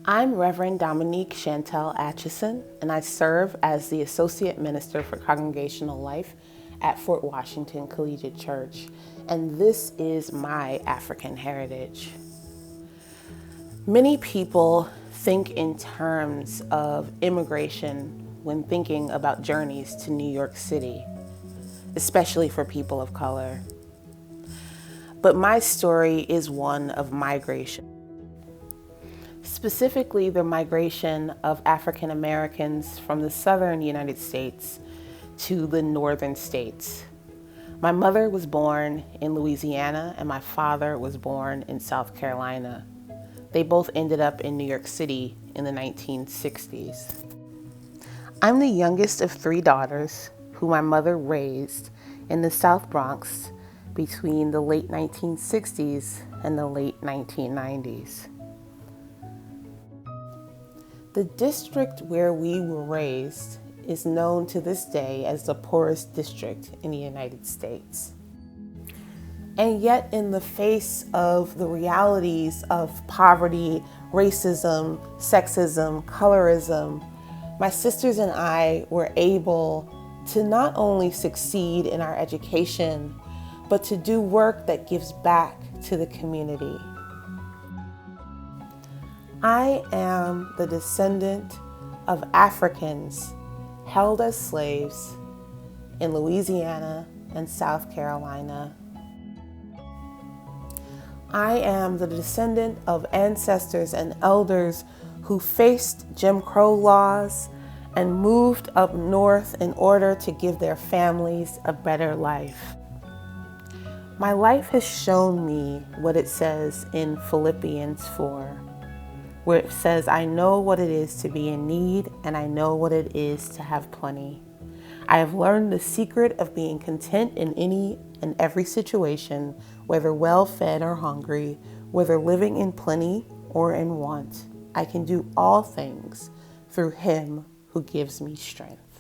I'm Reverend Dominique Atchison, and I serve as the Associate Minister for Congregational Life at Fort Washington Collegiate Church, and this is my African heritage. Many people think in terms of immigration when thinking about journeys to New York City, especially for people of color. But my story is one of migration. Specifically, the migration of African Americans from the southern United States to the northern states. My mother was born in Louisiana and my father was born in South Carolina. They both ended up in New York City in the 1960s. I'm the youngest of three daughters who my mother raised in the South Bronx between the late 1960s and the late 1990s. The district where we were raised is known to this day as the poorest district in the United States. And yet, in the face of the realities of poverty, racism, sexism, colorism, my sisters and I were able to not only succeed in our education, but to do work that gives back to the community. I am the descendant of Africans held as slaves in Louisiana and South Carolina. I am the descendant of ancestors and elders who faced Jim Crow laws and moved up north in order to give their families a better life. My life has shown me what it says in Philippians 4. Where it says, I know what it is to be in need, and I know what it is to have plenty. I have learned the secret of being content in any and every situation, whether well-fed or hungry, whether living in plenty or in want. I can do all things through Him who gives me strength.